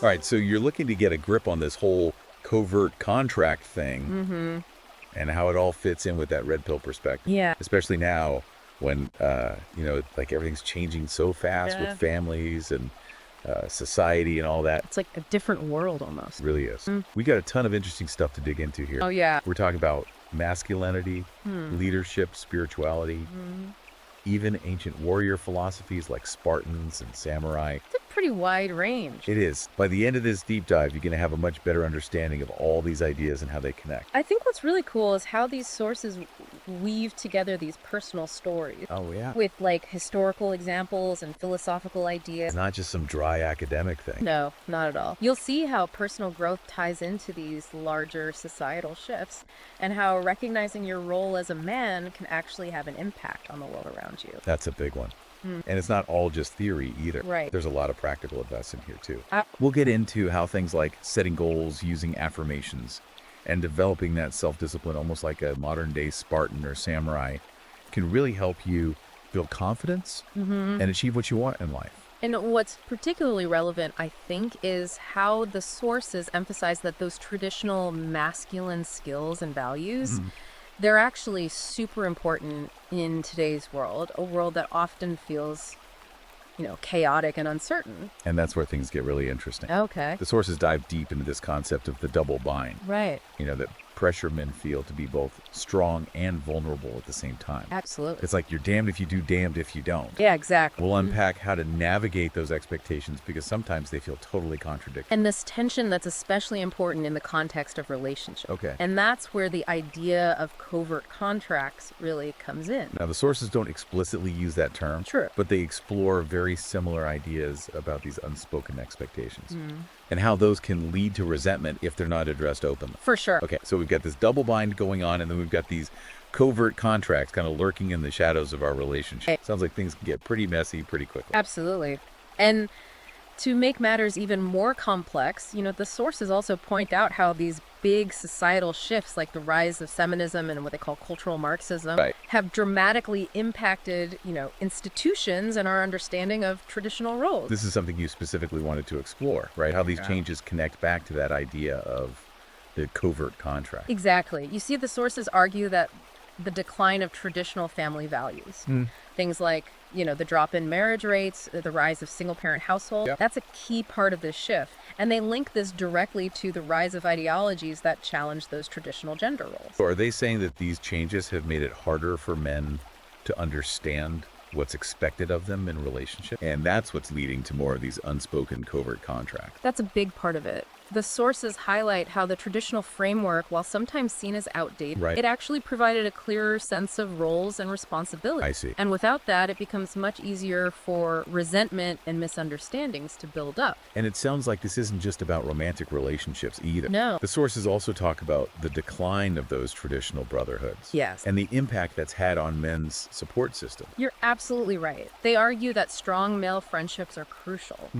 All right, so you're looking to get a grip on this whole covert contract thing and how it all fits in with that red pill perspective. Yeah. Especially now when, like everything's changing so fast with families and society and all that. It's like a different world almost. It really is. We got a ton of interesting stuff to dig into here. Oh, yeah. We're talking about masculinity, leadership, spirituality, even ancient warrior philosophies like Spartans and samurai. It's a pretty wide range. It is. By the end of this deep dive, you're going to have a much better understanding of all these ideas and how they connect. I think what's really cool is how these sources weave together these personal stories. Oh, yeah. With like historical examples and philosophical ideas. It's not just some dry academic thing. No, not at all. You'll see how personal growth ties into these larger societal shifts and how recognizing your role as a man can actually have an impact on the world around you. That's a big one. And it's not all just theory either. Right. There's a lot of practical advice in here too. We'll get into how things like setting goals, using affirmations, and developing that self-discipline almost like a modern-day Spartan or samurai can really help you build confidence and achieve what you want in life. And what's particularly relevant, I think, is how the sources emphasize that those traditional masculine skills and values, they're actually super important in today's world, a world that often feels, chaotic and uncertain. And that's where things get really interesting. Okay. The sources dive deep into this concept of the double bind. Right. That pressure men feel to be both strong and vulnerable at the same time. Absolutely. It's like you're damned if you do, damned if you don't. Yeah, exactly. We'll unpack how to navigate those expectations because sometimes they feel totally contradictory. And this tension that's especially important in the context of relationships. Okay. And that's where the idea of covert contracts really comes in. Now, the sources don't explicitly use that term, True. but they explore very similar ideas about these unspoken expectations and how those can lead to resentment if they're not addressed openly. For sure. Okay, so we've got this double bind going on, and then we've got these covert contracts kind of lurking in the shadows of our relationship. Sounds like things can get pretty messy pretty quickly. Absolutely. And to make matters even more complex, the sources also point out how these big societal shifts like the rise of feminism and what they call cultural Marxism have dramatically impacted, institutions and our understanding of traditional roles. This is something you specifically wanted to explore, right? How these changes connect back to that idea of the covert contract. Exactly. You see, the sources argue that the decline of traditional family values, things like, the drop in marriage rates, the rise of single-parent households, that's a key part of this shift. And they link this directly to the rise of ideologies that challenge those traditional gender roles. So are they saying that these changes have made it harder for men to understand what's expected of them in relationship? And that's what's leading to more of these unspoken covert contracts. That's a big part of it. The sources highlight how the traditional framework, while sometimes seen as outdated, it actually provided a clearer sense of roles and responsibilities. I see. And without that, it becomes much easier for resentment and misunderstandings to build up. And it sounds like this isn't just about romantic relationships either. No. The sources also talk about the decline of those traditional brotherhoods. Yes. And the impact that's had on men's support system. You're absolutely right. They argue that strong male friendships are crucial,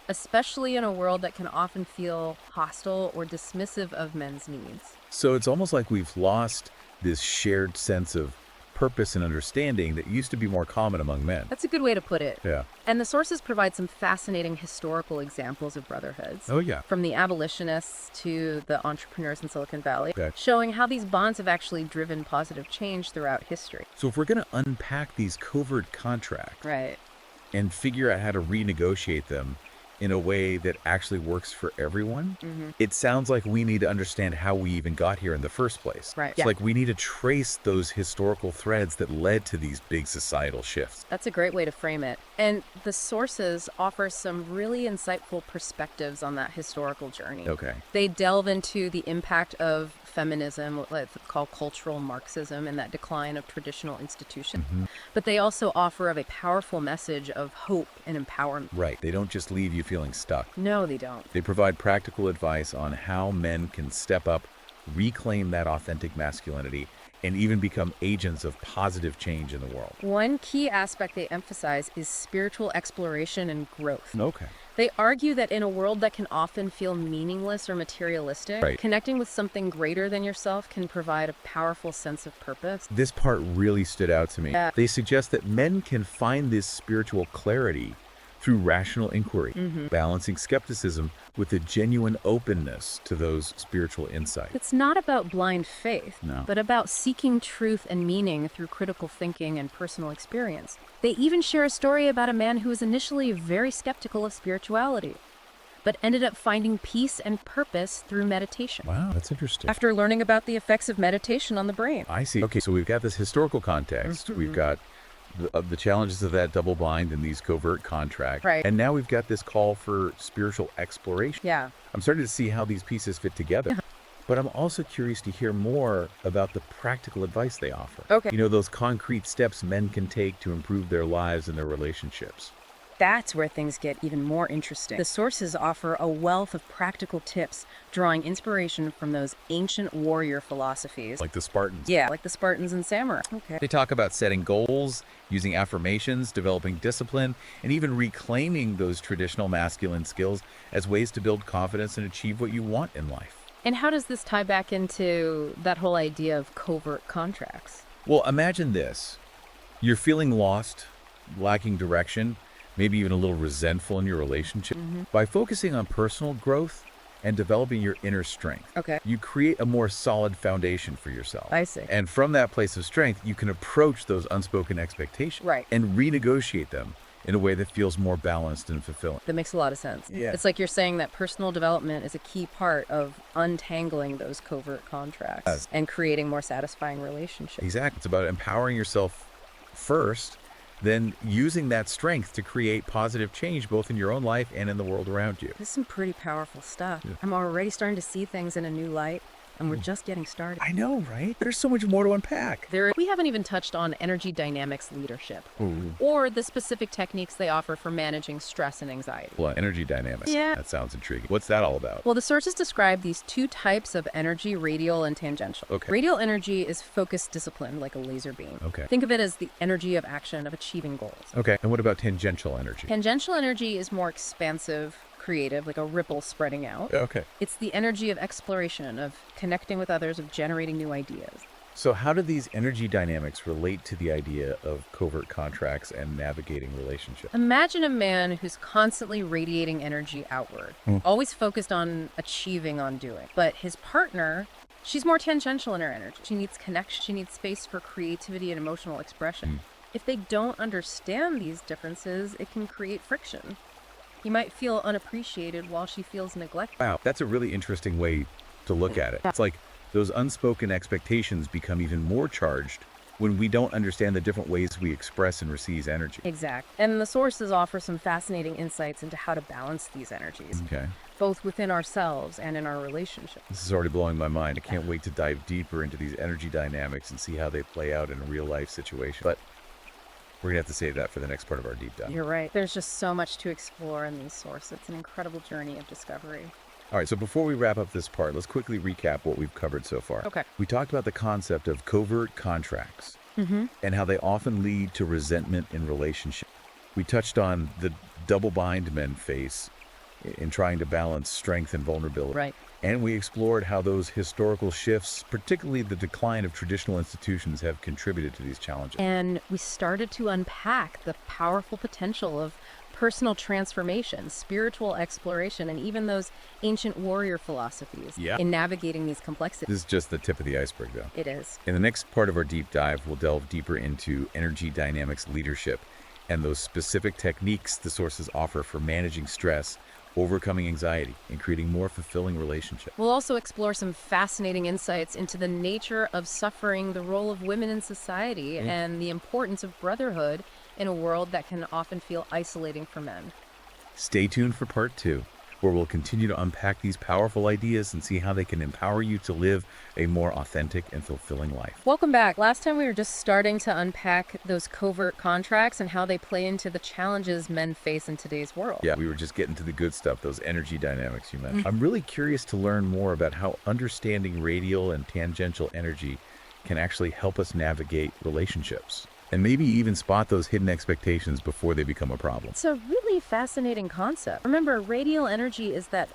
especially in a world that can often feel hostile or dismissive of men's needs. So it's almost like we've lost this shared sense of purpose and understanding that used to be more common among men. That's a good way to put it. Yeah. And the sources provide some fascinating historical examples of brotherhoods. Oh, yeah. From the abolitionists to the entrepreneurs in Silicon Valley, Okay. showing how these bonds have actually driven positive change throughout history. So if we're going to unpack these covert contracts Right. and figure out how to renegotiate them in a way that actually works for everyone, it sounds like we need to understand how we even got here in the first place. Right. It's Yeah. like we need to trace those historical threads that led to these big societal shifts. That's a great way to frame it. And the sources offer some really insightful perspectives on that historical journey. Okay. They delve into the impact of feminism, what they call cultural Marxism, and that decline of traditional institutions. But they also offer a powerful message of hope and empowerment. Right. They don't just leave you feeling stuck. No, they don't. They provide practical advice on how men can step up, reclaim that authentic masculinity, and even become agents of positive change in the world. One key aspect they emphasize is spiritual exploration and growth. Okay. They argue that in a world that can often feel meaningless or materialistic, connecting with something greater than yourself can provide a powerful sense of purpose. This part really stood out to me. Yeah. They suggest that men can find this spiritual clarity through rational inquiry, balancing skepticism with a genuine openness to those spiritual insights. It's not about blind faith, No. but about seeking truth and meaning through critical thinking and personal experience. They even share a story about a man who was initially very skeptical of spirituality, but ended up finding peace and purpose through meditation. Wow, that's interesting. After learning about the effects of meditation on the brain. I see. Okay, so we've got this historical context. We've got the challenges of that double bind and these covert contracts. Right. And now we've got this call for spiritual exploration. Yeah. I'm starting to see how these pieces fit together. But I'm also curious to hear more about the practical advice they offer. Okay. You know, those concrete steps men can take to improve their lives and their relationships. That's where things get even more interesting. The sources offer a wealth of practical tips, drawing inspiration from those ancient warrior philosophies. Like the Spartans. Yeah, like the Spartans and samurai. Okay. They talk about setting goals, using affirmations, developing discipline, and even reclaiming those traditional masculine skills as ways to build confidence and achieve what you want in life. And how does this tie back into that whole idea of covert contracts? Well, imagine this. You're feeling lost, lacking direction, maybe even a little resentful in your relationship. By focusing on personal growth and developing your inner strength, Okay. you create a more solid foundation for yourself. I see. And from that place of strength, you can approach those unspoken expectations Right. and renegotiate them in a way that feels more balanced and fulfilling. That makes a lot of sense. Yeah. It's like you're saying that personal development is a key part of untangling those covert contracts Yes. and creating more satisfying relationships. Exactly. It's about empowering yourself first, then using that strength to create positive change both in your own life and in the world around you. This is some pretty powerful stuff. I'm already starting to see things in a new light, and we're just getting started. I know, right? There's so much more to unpack. We haven't even touched on energy dynamics leadership or the specific techniques they offer for managing stress and anxiety. Well, energy dynamics. Yeah. That sounds intriguing. What's that all about? Well, the sources describe these two types of energy, radial and tangential. Okay. Radial energy is focused discipline, like a laser beam. Okay. Think of it as the energy of action of achieving goals. Okay. And what about tangential energy? Tangential energy is more expansive, creative, like a ripple spreading out. Okay. It's the energy of exploration, of connecting with others, of generating new ideas. So how do these energy dynamics relate to the idea of covert contracts and navigating relationships? Imagine a man who's constantly radiating energy outward, always focused on achieving, on doing. But his partner, she's more tangential in her energy. She needs connection. She needs space for creativity and emotional expression. If they don't understand these differences, it can create friction. He might feel unappreciated while she feels neglected. Wow, that's a really interesting way to look at it. It's like those unspoken expectations become even more charged when we don't understand the different ways we express and receive energy. Exactly. And the sources offer some fascinating insights into how to balance these energies, Okay. both within ourselves and in our relationships. This is already blowing my mind. I can't wait to dive deeper into these energy dynamics and see how they play out in a real life situation. But we're going to have to save that for the next part of our deep dive. You're right. There's just so much to explore in these sources. It's an incredible journey of discovery. All right, so before we wrap up this part, let's quickly recap what we've covered so far. Okay. We talked about the concept of covert contracts and how they often lead to resentment in relationships. We touched on the double bind men face in trying to balance strength and vulnerability. Right. And we explored how those historical shifts, particularly the decline of traditional institutions, have contributed to these challenges. And we started to unpack the powerful potential of personal transformation, spiritual exploration, and even those ancient warrior philosophies in navigating these complexities. This is just the tip of the iceberg, though. It is. In the next part of our deep dive, we'll delve deeper into energy dynamics leadership and those specific techniques the sources offer for managing stress, overcoming anxiety, and creating more fulfilling relationships. We'll also explore some fascinating insights into the nature of suffering, the role of women in society, and the importance of brotherhood in a world that can often feel isolating for men. Stay tuned for part 2, where we'll continue to unpack these powerful ideas and see how they can empower you to live a more authentic and fulfilling life. Welcome back. Last time we were just starting to unpack those covert contracts and how they play into the challenges men face in today's world. Yeah, we were just getting to the good stuff, those energy dynamics you mentioned. I'm really curious to learn more about how understanding radial and tangential energy can actually help us navigate relationships and maybe even spot those hidden expectations before they become a problem. It's a really fascinating concept. Remember, radial energy is that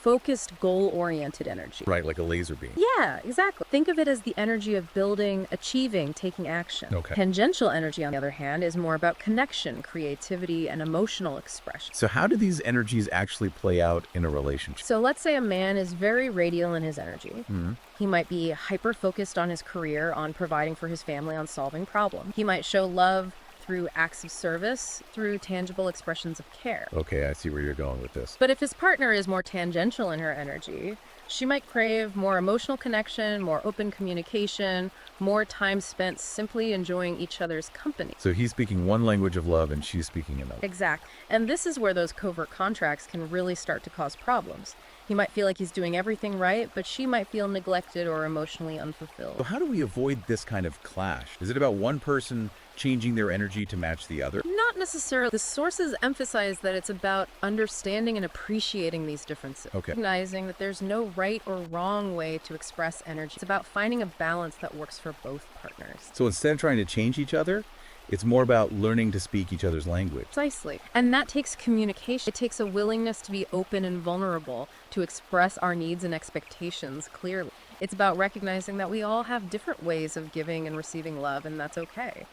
focused, goal-oriented energy. Right, like a laser beam. Yeah, exactly. Think of it as the energy of building, achieving, taking action. Okay. Tangential energy, on the other hand, is more about connection, creativity, and emotional expression. So how do these energies actually play out in a relationship? So let's say a man is very radial in his energy. Mhm. He might be hyper-focused on his career, on providing for his family, on solving problems. He might show love through acts of service, through tangible expressions of care. Okay, I see where you're going with this. But if his partner is more tangential in her energy, she might crave more emotional connection, more open communication, more time spent simply enjoying each other's company. So he's speaking one language of love and she's speaking another. Exactly. And this is where those covert contracts can really start to cause problems. He might feel like he's doing everything right, but she might feel neglected or emotionally So unfulfilled. how do we avoid this kind of clash? Is it about one person changing their energy to match the other? Not necessarily. The sources emphasize that it's about understanding and appreciating these differences. Okay. Recognizing that there's no right or wrong way to express energy. It's about finding a balance that works for both partners. So instead of trying to change each other, it's more about learning to speak each other's language. Precisely. And that takes communication. It takes a willingness to be open and vulnerable, to express our needs and expectations clearly. It's about recognizing that we all have different ways of giving and receiving love, and that's okay.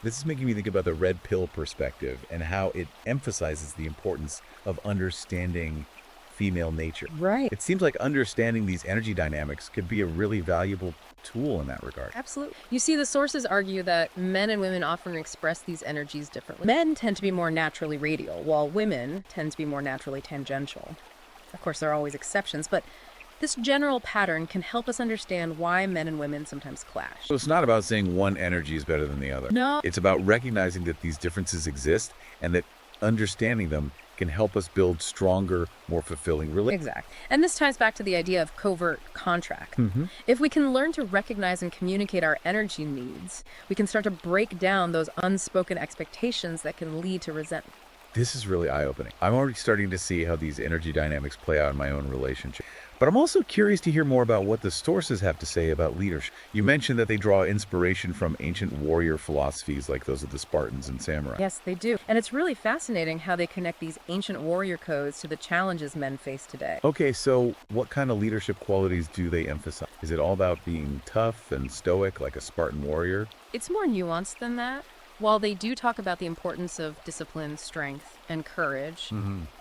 This is making me think about the red pill perspective and how it emphasizes the importance of understanding female nature. Right. It seems like understanding these energy dynamics could be a really valuable tool in that regard. Absolutely. You see, the sources argue that men and women often express these energies differently. Men tend to be more naturally radial, while women tend to be more naturally tangential. Of course, there are always exceptions, but this general pattern can help us understand why men and women sometimes clash. So it's not about saying one energy is better than the other. No. It's about recognizing that these differences exist and that understanding them can help us build stronger, more fulfilling relationships. Exactly. And this ties back to the idea of covert contract. If we can learn to recognize and communicate our energy needs, we can start to break down those unspoken expectations that can lead to resentment. This is really eye-opening. I'm already starting to see how these energy dynamics play out in my own relationship. But I'm also curious to hear more about what the sources have to say about leadership. You mentioned that they draw inspiration from ancient warrior philosophies like those of the Spartans and samurai. Yes, they do. And it's really fascinating how they connect these ancient warrior codes to the challenges men face today. Okay, so what kind of leadership qualities do they emphasize? Is it all about being tough and stoic like a Spartan warrior? It's more nuanced than that. While they do talk about the importance of discipline, strength, and courage,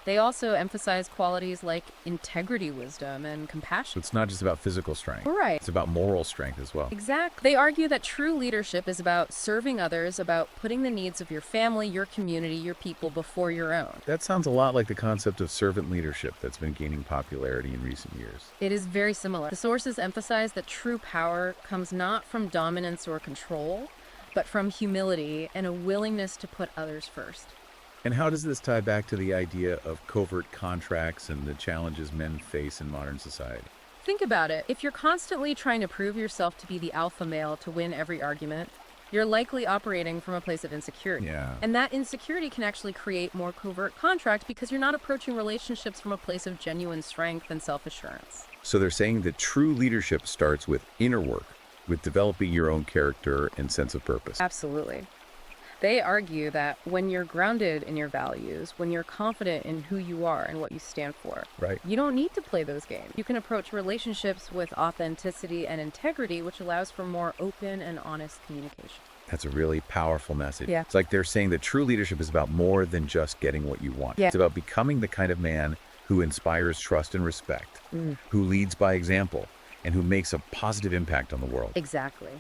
they also emphasize qualities like integrity, wisdom, and So compassion. it's not just about physical strength. Right. It's about moral strength as well. Exactly. They argue that true leadership is about serving others, about putting the needs of your family, your community, your people before your own. That sounds a lot like the concept of servant leadership that's been gaining popularity in recent years. It is very similar. The sources emphasize that true power comes not from dominance or control, but from humility and a willingness to put others first. And how does this tie back to the idea of covert contracts and the challenges men face in modern society? Think about it. If you're constantly trying to prove yourself to be the alpha male to win every argument, you're likely operating from a place of insecurity. Yeah. And that insecurity can actually create more covert contract because you're not approaching relationships from a place of genuine strength and self-assurance. So they're saying that true leadership starts with inner work, with developing your own character and sense of purpose. Absolutely. They argue that when you're grounded in your values, when you're confident in who you are and what you stand for, Right. you don't need to play those games. You can approach relationships with authenticity and integrity, which allows for more open and honest communication. That's a really powerful message. Yeah. It's like they're saying that true leadership is about more than just getting what you want. Yeah. It's about becoming the kind of man who inspires trust and respect, who leads by example, and who makes a positive impact on the world. Exactly.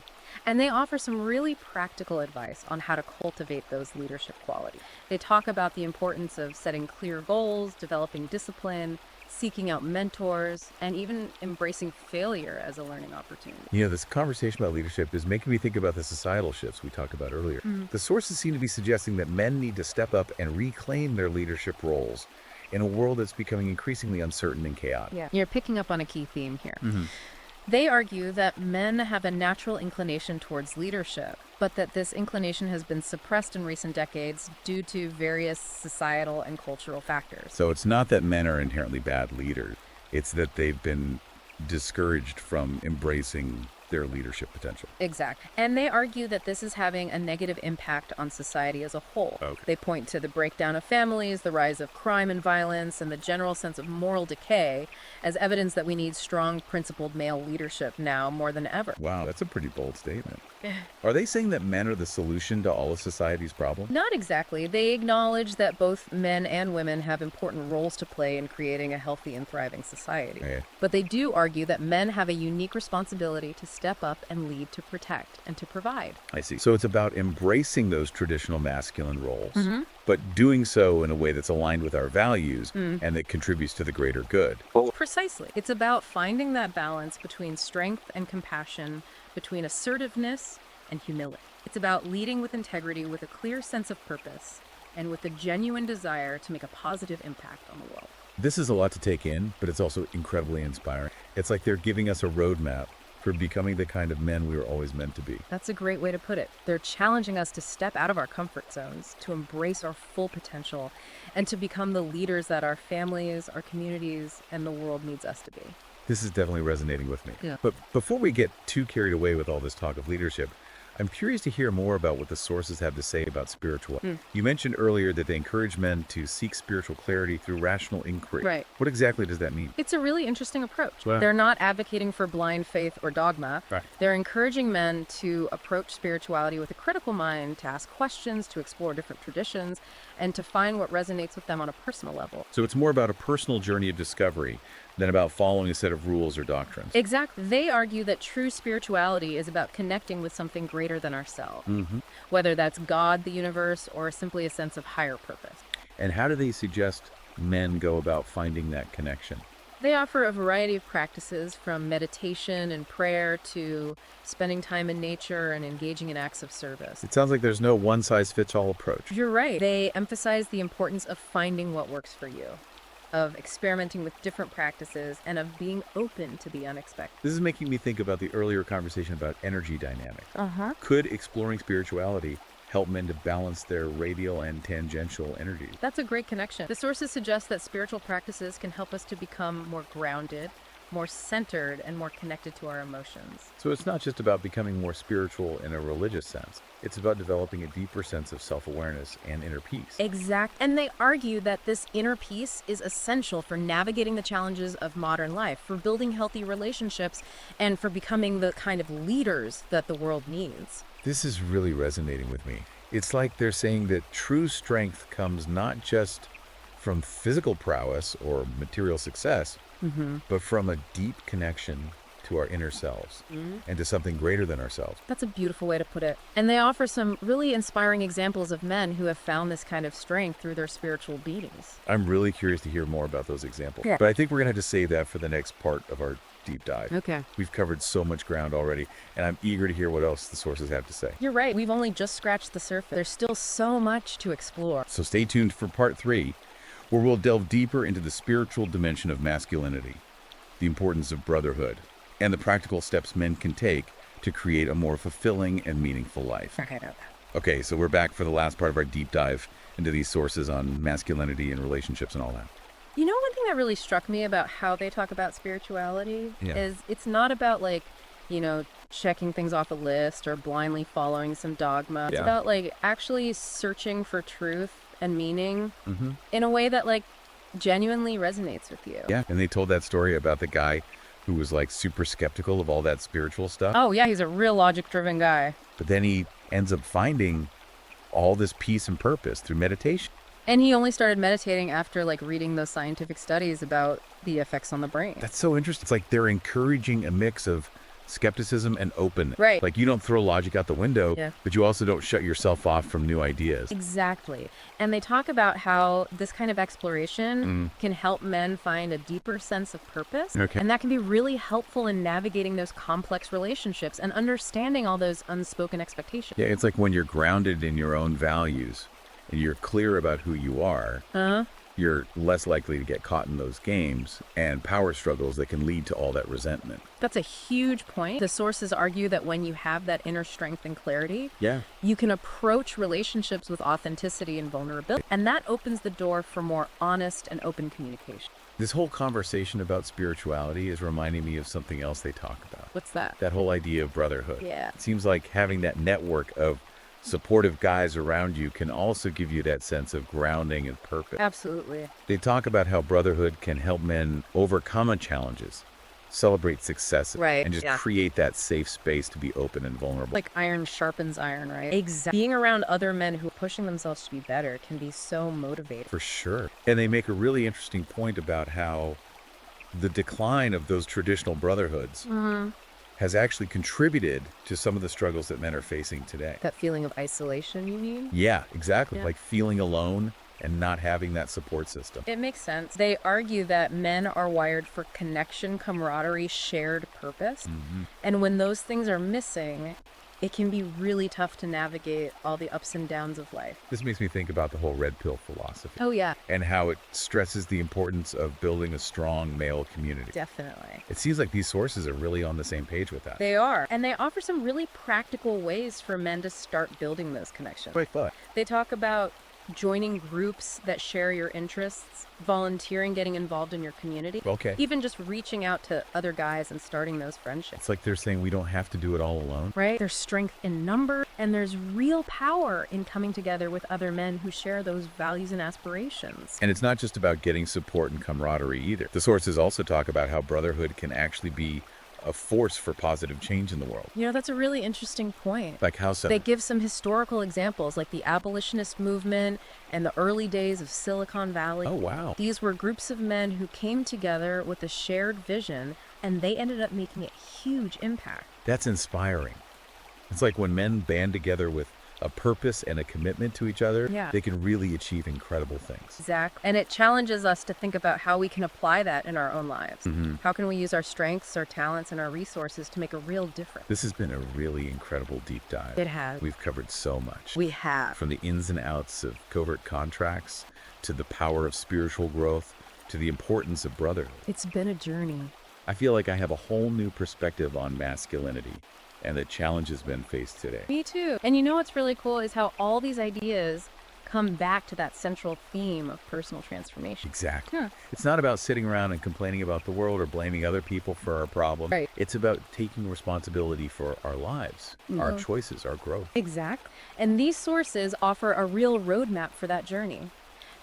And they offer some really practical advice on how to cultivate those leadership qualities. They talk about the importance of setting clear goals, developing discipline, seeking out mentors, and even embracing failure as a learning opportunity. You know, this conversation about leadership is making me think about the societal shifts we talked about earlier. The sources seem to be suggesting that men need to step up and reclaim their leadership roles in a world that's becoming increasingly uncertain and chaotic. Yeah, you're picking up on a key theme here. They argue that men have a natural inclination towards leadership, but that this inclination has been suppressed in recent decades due to various societal and cultural factors. So it's not that men are inherently bad leaders. It's that they've been discouraged from embracing their leadership potential. Exactly. And they argue that this is having a negative impact on society as a whole. Okay. They point to the breakdown of families, the rise of crime and violence, and the general sense of moral decay as evidence that we need strong, principled male leadership now more than ever. Wow, that's a pretty bold statement. Are they saying that men are the solution to all of society's problems? Not exactly. They acknowledge that both men and women have important roles to play in creating a healthy and thriving society. Okay. But they do argue that men have a unique responsibility to step up and lead, to protect and to provide. I see. So it's about embracing those traditional masculine roles, but doing so in a way that's aligned with our values and that contributes to the greater good. Precisely. It's about finding that balance between strength and compassion, between assertiveness and humility. It's about leading with integrity, with a clear sense of purpose, and with a genuine desire to make a positive impact on the world. This is a lot to take in, but it's also incredibly inspiring. It's like they're giving us a roadmap for becoming the kind of men we were always meant to be. That's a great way to put it. They're challenging us to step out of our comfort zones, to embrace our full potential, and to become the leaders that our families, our communities, and the world needs us to be. This is definitely resonating with me. Yeah. But before we get too carried away with all this talk of leadership, I'm curious to hear more about what the sources have to say about spirituality. You mentioned earlier that they encourage men to seek spiritual clarity through rational inquiry. Right. What exactly does that mean? It's a really interesting approach. Wow. They're not advocating for blind faith or dogma. Right. They're encouraging men to approach spirituality with a critical mind, to ask questions, to explore different traditions, and to find what resonates with them on a personal level. So it's more about a personal journey of discovery than about following a set of rules or doctrines. Exactly. They argue that true spirituality is about connecting with something greater than ourselves, whether that's God, the universe, or simply a sense of higher purpose. And how do they suggest men go about finding that connection? They offer a variety of practices, from meditation and prayer to spending time in nature and engaging in acts of service. It sounds like there's no one-size-fits-all approach. You're right. They emphasize the importance of finding what works for you, of experimenting with different practices, and of being open to the unexpected. This is making me think about the earlier conversation about energy dynamics. Could exploring spirituality help men to balance their radial and tangential energies? That's a great connection. The sources suggest that spiritual practices can help us to become more grounded, more centered, and more connected to our emotions. So it's not just about becoming more spiritual in a religious sense. It's about developing a deeper sense of self-awareness and inner peace. Exact. And they argue that this inner peace is essential for navigating the challenges of modern life, for building healthy relationships, and for becoming the kind of leaders that the world needs. This is really resonating with me. It's like they're saying that true strength comes not just from physical prowess or material success, but from a deep connection to our inner selves and to something greater than ourselves. That's a beautiful way to put it. And they offer some really inspiring examples of men who have found this kind of strength through their spiritual beings. I'm really curious to hear more about those examples. Yeah. But I think we're going to have to save that for the next part of our deep dive. Okay. We've covered so much ground already, and I'm eager to hear what else the sources have to say. You're right. We've only just scratched the surface. There's still so much to explore. So stay tuned for part 3, where we'll delve deeper into the spiritual dimension of masculinity, the importance of brotherhood, and the practical steps men can take to create a more fulfilling and meaningful life. Okay, so we're back for the last part of our deep dive into these sources on masculinity and relationships and all that. You know, one thing that really struck me about how they talk about spirituality is it's not about, like, you know, checking things off a list or blindly following some dogma. It's about, like, actually searching for truth and meaning in a way that, like, genuinely resonates with you. Yeah, and they told that story about the guy who was, like, super skeptical of all that spiritual stuff. Oh, yeah, he's a real logic-driven guy. But then he ends up finding all this peace and purpose through meditation. And he only started meditating after, like, reading those scientific studies about the effects on the brain. That's so interesting. It's like they're encouraging a mix of skepticism and openness. Right. Like, you don't throw logic out the window, but you also don't shut yourself off from new ideas. Exactly. And they talk about how this kind of exploration can help men find a deeper sense of purpose. Okay. And that can be really helpful in navigating those complex relationships and understanding all those unspoken expectations. Yeah, it's like when you're grounded in your own values and you're clear about who you are, you're less likely to get caught in those games and power struggles that can lead to all that resentment. That's a huge point. The sources argue that when you have that inner strength and clarity, Yeah. you can approach relationships with authenticity and vulnerability. And that opens the door for more honest and open communication. This whole conversation about spirituality is reminding me of something else they talk about. What's that? That whole idea of brotherhood. Yeah. It seems like having that network of supportive guys around you can also give you that sense of grounding and purpose. Absolutely. They talk about how brotherhood can help men overcome challenges, celebrate successes, Right, and just yeah. create that safe space to be open and vulnerable. Like iron sharpens iron, right? Exactly. Being around other men who are pushing themselves to be better can be so motivating. For sure. And they make a really interesting point about how the decline of those traditional brotherhoods has actually contributed to some of the struggles that men are facing today. That feeling of isolation, you mean? Yeah, exactly. Yeah. Like feeling alone and not having that support system. It makes sense. They argue that men are wired for connection, camaraderie, shared purpose. And when those things are missing, it can be really tough to navigate all the ups and downs of life. This makes me think about the whole red pill philosophy Oh, yeah, and how it stresses the importance of building a strong male community. definitely. It seems like these sources are really on the same page with that. They are. And they offer some really practical ways for men to start building those connections. Quite fun. They talk about joining groups that share your interests, volunteering, getting involved in your community. Okay. Even just reaching out to other guys and starting those friendships. It's like they're saying we don't have to do it all alone. Right? There's strength in number, and there's real power in coming together with other men who share those values and aspirations. And it's not just about getting support and camaraderie either. The sources also talk about how brotherhood can actually be a force for positive change in the world. You know, that's a really interesting point. Like how so? They give some historical examples, like the abolitionist movement and the early days of Silicon Valley. Oh, wow. These were groups of men who came together with a shared vision, and they ended up making a huge impact. That's inspiring. It's like when men band together with a purpose and a commitment to each other, Yeah. they can really achieve incredible things. Exactly. And it challenges us to think about how we can apply that in our own lives. How can we use our strengths, our talents, and our resources to make a real difference? This has been a really incredible deep dive. It has. We've covered so much. We have. From the ins and outs of covert contracts, to the power of spiritual growth, to the importance of brotherhood. It's been a journey. I feel like I have a whole new perspective on masculinity and the challenges men face today. Me too. And you know what's really cool is how all these ideas come back to that central theme of personal transformation. Exactly. Yeah. It's not about sitting around and complaining about the world or blaming other people for our problems. Right. It's about taking responsibility for our lives, our choices, our growth. Exactly. And these sources offer a real roadmap for that journey.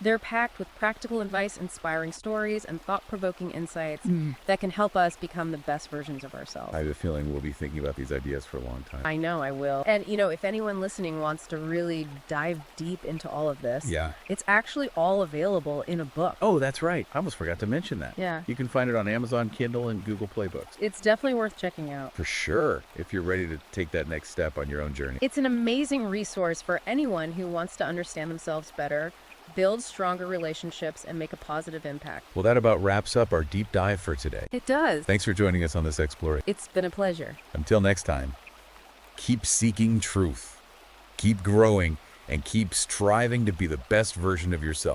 They're packed with practical advice, inspiring stories, and thought-provoking insights that can help us become the best versions of ourselves. I have a feeling we'll be thinking about these ideas for a long time. I know I will. And, you know, if anyone listening wants to really dive deep into all of this, Yeah. it's actually all available in a book. Oh, that's right. I almost forgot to mention that. Yeah. You can find it on Amazon Kindle and Google Play Books. It's definitely worth checking out. For sure, if you're ready to take that next step on your own journey. It's an amazing resource for anyone who wants to understand themselves better, build stronger relationships, and make a positive impact. Well, that about wraps up our deep dive for today. It does. Thanks for joining us on this exploration. It's been a pleasure. Until next time, keep seeking truth, keep growing, and keep striving to be the best version of yourself.